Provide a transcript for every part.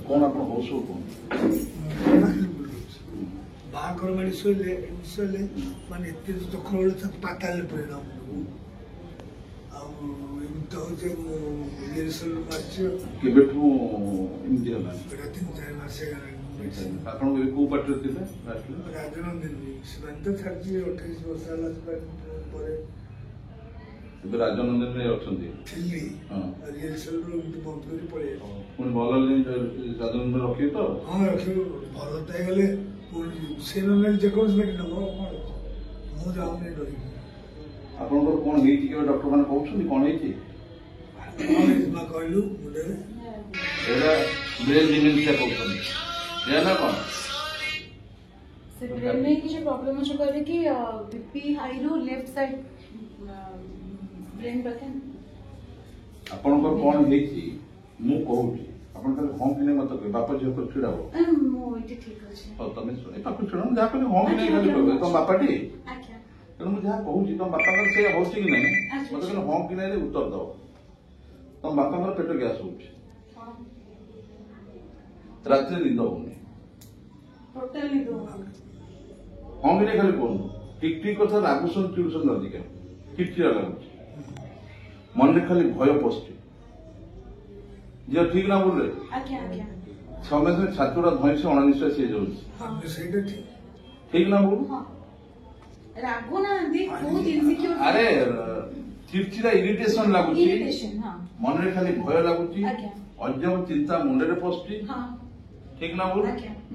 कौन आप होशो कौन बाहाकर मारी शोले माने एते दखल होले पाताल परिणाम तो जे रिहर्सल मार्च केबेठू इमती हला बेटा 3-4 मास आपण को पार्टी थिले राजनंदन सीमांत छाजी 28 वर्ष हला परे ଏବେ ରାଜନନ୍ଦନରେ ଅଛନ୍ତି ଥିଲି ରିହର୍ସଲ ରୁ ଏମିତି ବନ୍ଦ କରି ପଳେଇ ପୁଣି ଭଲ ରାଜନନ୍ଦନ ରଖିବେ ତ ହଁ ରଖିବୁ ଭଲ ତ ହେଇଗଲେ ପୁଣି ସେ ନହେଲେ ଯେକୌଣସି ବାକି ନେବ ମୁଁ ଯାଉନି ଡରିକି ଆପଣଙ୍କର କଣ ହେଇଛି କେବେ ଡକ୍ଟର ମାନେ କହୁଛନ୍ତି କଣ ହେଇଛି କହିଲୁ ମୁଣ୍ଡରେ ଏଇଟା ବ୍ରେନ୍ ଡିମେନ୍ସିଆ କହୁଛନ୍ତି ଏହା ନା କଣ से ब्रेन में किसी प्रॉब्लम ଅଛି କହିଲେ କି बीपी हाई रो लेफ्ट साइड ब्रेन पाखे ଆପଣଙ୍କର କଣ ହେଇଛି ମୁଁ କହୁଛି ଆପଣ ତାହେଲେ ହଁ କି ନାହିଁ ମତେ କହିବେ ବାପା ଝିଅ କରି ଛିଡା ହବ ମୁଁ ଏଠି ଠିକ ଅଛି ହଉ ତମେ ଶୁଣି ପାଖକୁ ଛିଡା ଯାହା କହିଲେ ହଁ କି ନାହିଁ ଖାଲି କହିବେ ତମ ବାପାଟି ଆଜ୍ଞା ତେଣୁ ମୁଁ ଯାହା କହୁଛି ତମ ବାପାଙ୍କର ସେଇଆ ହଉଛି କି ନାହିଁ ମତେ କହିଲେ ହଁ କି ନାହିଁ ଉତ୍ତର ଦବ ତମ ବାପାଙ୍କର ପେଟ ଗ୍ୟାସ୍ ହଉଛି ରାତିରେ ନିଦ ହଉନି ଟୋଟାଲ ନିଦ ହଁ କି ନାହିଁ ଖାଲି କୁହନ୍ତୁ ଠିକ ଠିକ କଥା ଲାଗୁଛନ୍ତି ଟିଉସନ ଅଧିକା ଚିଡଚିଡା ଲାଗୁଛି ମନରେ ଖାଲି ଭୟ ପଶୁଛି ଝିଅ ଠିକ ନା ବୋଲେ ଆଜ୍ଞା ଆଜ୍ଞା ସମସ୍ତେ ଛାତୁଟା ଧଇଁସି ଅଣନିଶ୍ୱାସ ହେଇଯାଉଛି ସେଇଟା ଠିକ ନା ବୋଲ ରାଗୁ ନାହାନ୍ତି ବହୁତ ଇନସିକ୍ୟୁର ଆରେ ଚିଡଚିଡା ଇରିଟେସନ ଲାଗୁଛି ମନରେ ଖାଲି ଭୟ ଲାଗୁଛି ଅଜବ ଚିନ୍ତା ମୁଣ୍ଡରେ ପଶୁଛି ଠିକ ନା ବୋଲ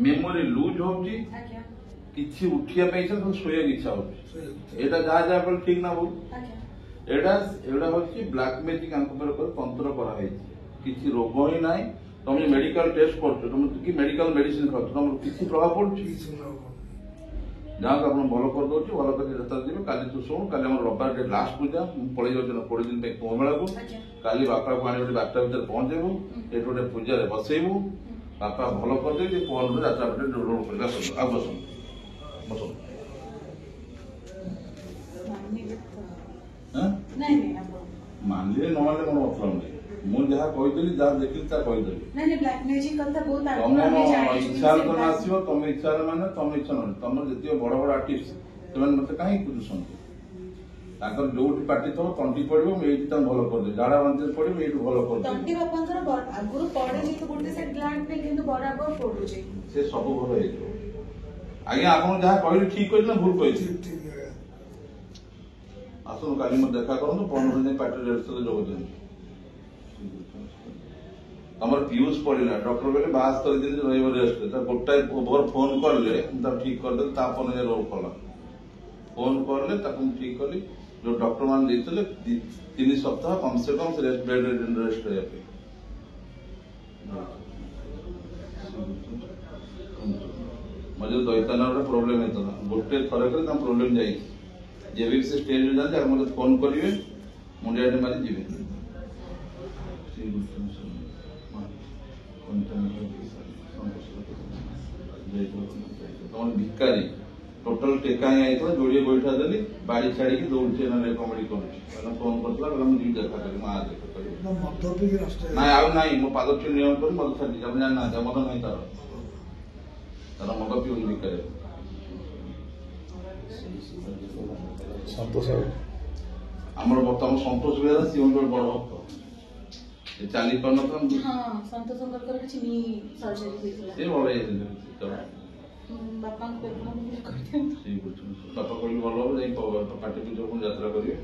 ମେମୋରି ଲୁଜ ହଉଛି କିଛି ଉଠିବା ପାଇଁ ଇଚ୍ଛା ଶୋଇବାକୁ ଇଚ୍ଛା ହଉଛି ଏଇଟା ଯାହା ଯାହା କଲେ ଠିକ ନା ବୋଲ ଏଇଟା ହଉଛି ବ୍ଲାକ୍ ମ୍ୟାଜିକ ଆଙ୍କ ଉପରେ ତନ୍ତ୍ର କରାହେଇଛି କିଛି ରୋଗ ହିଁ ନାହିଁ ତମେ ମେଡିକାଲ ଟେଷ୍ଟ କରୁଛ ତମେ କି ମେଡିକାଲ ମେଡିସିନ ଖାଉଛ ତମର କିଛି ପ୍ରଭାବ ପଡୁଛି ଯାହାକୁ ଆପଣ ଭଲ କରିଦଉଛି ଭଲ କରି ଯାତ୍ରା ଯିବେ କାଲି ତୁ ଶୁଣୁ କାଲି ଆମର ରବିବାର ଡେ ଲାଷ୍ଟ ପୂଜା ମୁଁ ପଳେଇ ଯାଉଛି 20 ଦିନ ପାଇଁ କୁମ୍ଭମେଳାକୁ କାଲି ବାପାକୁ ଆଣି ଗୋଟେ 12ଟା ଭିତରେ ପହଞ୍ଚେଇବୁ ଏଠି ଗୋଟେ ପୂଜାରେ ବସେଇବୁ ବାପା ଭଲ କରିଦେବି ପହର ଯାତ୍ରା ପଟେ ରୋଡ କରିବା ଆଉ ବସନ୍ତୁ ବସନ୍ତୁ ମାନିଲେ ନ ମାନିଲେ ମୋର ମତଲବ ନାହିଁ ମୁଁ ଯାହା କହିଦେଲି ଯାହା ଦେଖିଲି ତାହା କହିଦେଲି ଇଚ୍ଛାରେ ତମେ ଆସିବ ତମେ ଇଚ୍ଛାରେ ମାନେ ତମେ ଇଚ୍ଛା ନୁହେଁ ତମର ଯେତିକି ବଡ ବଡ ଆର୍ଟିଷ୍ଟ ସେମାନେ ମତେ କାହିଁକି ବୁଝୁଛନ୍ତି ତାଙ୍କର ଯୋଉଠି ପାଟି ଥିବ ତଣ୍ଟି ପଡିବ ମୁଁ ଏଇଠି ତାଙ୍କୁ ଭଲ କରିଦେବି ଝାଡା ବାନ୍ତିରେ ପଡିବ ଏଇଠୁ ଭଲ କରିଦେବି ସେ ସବୁ ଭଲ ହେଇଯିବ ଆଜ୍ଞା ଆପଣ ଯାହା କହିଲେ ଠିକ କହିଥିଲେ ନା ଭୁଲ କହିଥିଲେ ଆସନ୍ତୁ କାଲି ମତେ ଦେଖା କରନ୍ତୁ 15 ଦିନ ପାର୍ଟି ରେଜିଷ୍ଟରରେ ଯୋଗ ଦିଅନ୍ତୁ ତମର ପିୟୁଷ ପଡିଲା ଡକ୍ଟର କହିଲେ 72 ଦିନ ରହିବ ରେଷ୍ଟ ଗୋଟାଏ ଓଭର ଫୋନ କଲେ ତାକୁ ଠିକ କରିଦେଲେ ତାପରେ ରୋଗ କଲା ଫୋନ କଲେ ତାକୁ ମୁଁ ଠିକ କଲି ଯୋଉ ଡକ୍ଟର ମାନେ ଦେଇଥିଲେ 3 ସପ୍ତାହ କମ ସେ କମ ବେଡ୍ ରେଷ୍ଟ ରହିବା ପାଇଁ ମଝିରେ ଦୈତାନର ପ୍ରୋବ୍ଲେମ ହେଇଥିଲା ଗୋଟେ ଥର କରି ତାଙ୍କ ପ୍ରୋବ୍ଲେମ ଯାଇଛି ଯେବେ ବି ସେ ଷ୍ଟେଜରେ ଯାଆନ୍ତି ଆଗ ମତେ ଫୋନ କରିବେ ମୁଣ୍ଡିଆଟେ ମାରି ଯିବେ ତମର ଭିକାରୀ ଟୋଟାଲ ଟେକା ହିଁ ଆଇଥିଲା ଯୋଡିଏ ଗୋଇଠା ଦେଲି ବାଡି ଛାଡିକି ଦୌଡୁଛି କମେଡି କରୁଛି ଫୋନ କରିଥିଲା କହିଲା ମୁଁ ଯିବି ଦେଖା କରିବି ମା ଦେଖା କରିବି ନାଇଁ ଆଉ ନାଇଁ ମୋ ପାଦ ଟିକେ ନିୟମ କରି ମଦ ଛାଡି ଆପଣ ଜାଣିନାହାନ୍ତି ମଦ ନାହିଁ ତାର ମଦ ପିଉନି ଭିକାରୀ ସନ୍ତୋଷ ଆମର ବର୍ତ୍ତମାନ ସନ୍ତୋଷ ବେହେରା ସିଏ ଗୋଟେ ବଡ ଭକ୍ତ ସେ ଚାଲି ପାରୁନଥିଲା ସେ ଭଲ ହେଇଯାଇଥିଲେ ବାପା କହିଲେ ଭଲ ହବ ଯାଇ ପାଟି ପୂଜା ପୁଣି ଯାତ୍ରା କରିବେ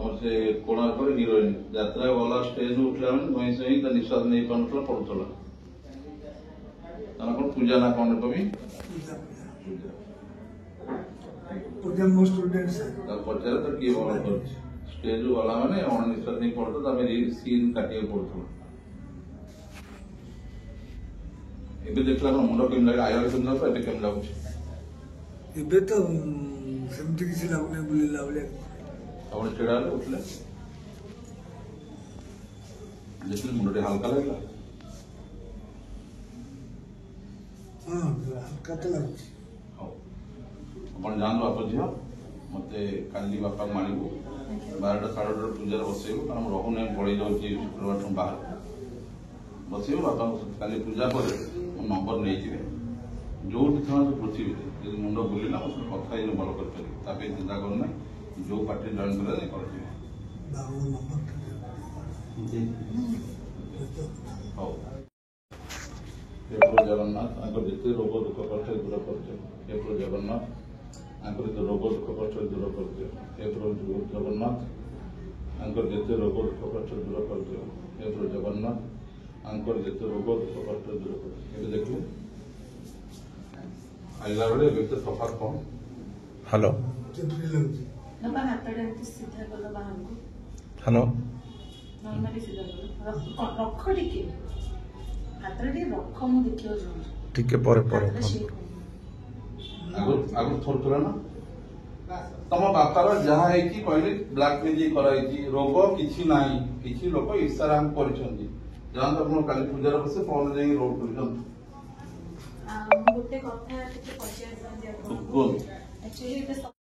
और से कोणार्क हिरोइन यात्रा गला स्टेज उठला भई से ही निश्वास नहीं पानुला पड़ुला पूजा ना कौन कवि पूजा मो स्टूडेंट्स पचारे तो किए भल कर स्टेज गला माने अण निश्वास नहीं पड़ता सीन काटिया पड़ुला ଏବେ ଦେଖିଲା ମୁଣ୍ଡ କେମିତି ଲାଗେ ଆଇଲା କେମିତି ଲାଗୁଛି ଏବେ କେମିତି ଲାଗୁଛି ଏବେ ତ ସେମିତି କିଛି ଲାଗୁନି ବୁଲିଲା ଭଳିଆ ଆପଣ ଛିଡ଼ା ହେଲେ ଉଠିଲେ ଦେଖିଲି ମୁଣ୍ଡଟି ହାଲକା ଲାଗିଲା। ହଁ ହାଲକା ତ ଲାଗୁଛି। ହଉ ଆପଣ ଯାଆନ୍ତୁ ବାପ ଝିଅ, ମତେ କାଲି ବାପାକୁ ଆଣିବୁ 12ଟା ସାଢ଼େ 12ଟା ପୂଜାରେ ବସେଇବୁ, କାରଣ ମୁଁ ରହୁନାହିଁ, ପଳେଇ ଯାଉଛି ଶୁକ୍ରବାରଠୁ ବାହାରକୁ। ବସେଇବୁ ବାପାଙ୍କୁ କାଲି ପୂଜା ପରେ ମୋ ନମ୍ବର ନେଇଯିବେ। ଯୋଉଠି ଥାଆନ୍ତୁ ପୃଥିବୀରେ ଯଦି ମୁଣ୍ଡ ବୁଲିଲା ମୋ ସହିତ କଥା ହେଇକି ଭଲ କରିପାରିବି, ତା ପାଇଁ ଚିନ୍ତା କରୁନାହିଁ। ଯୋଉ ପାର୍ଟି ଜଏନ୍ କରିବା ଯାଇ କରିଯିବେ। ବାବୁଙ୍କ ନମ୍ବରଟା ହଉ। हे प्रभु जगन्नाथ आंकर जिते रोग दुख कष्ट दूर कर दियो। हे प्रभु जगन्नाथ आंकर जिते रोग दुख कष्ट दूर कर दियो। हे प्रभु जगन्नाथ आंकर जिते रोग दुख कष्ट दूर कर दियो। हे प्रभु जगन्नाथ आंकर जिते रोग दुख कष्ट दूर कर दियो। ये देखिए आइला बेले व्यक्ति सफा कम। हेलो କେମିତି ଲାଗୁଛି? ବାପା ହାତଟା ଏମିତି ସିଧା କଲ ବାହାରକୁ, हेलो ନର୍ମାଲି ସିଧା କଲ, ରଖ ଟିକେ ହାତଟା ଟିକେ ରଖ, ମୁଁ ଦେଖିବାକୁ ଚାହୁଁଛି टिके परे परे ହାତଟା shake ହଉନି। ଆଗରୁ ଥରୁଥିଲା ନା ତମ ବାପାର ଯାହା ହେଇଛି କହିଲେ ବ୍ଲାକ୍ ମେଜିକ୍ କରାଯାଇଛି, ରୋଗ କିଛି ନାହିଁ। କିଛି ଲୋକ ଇସାରା କରିଛନ୍ତି। ଯାଆନ୍ତୁ ଆପଣ କାଲି ପୂଜାରେ ବସେ ପହର ଯାଇକି ରୋଗ କରିଛନ୍ତି। ମୁଁ ଗୋଟେ କଥା ଟିକେ ପଚାରିଥାନ୍ତି ଆପଣଙ୍କୁ। କୁହନ୍ତୁ। ଆକ୍ଚୁଆଲି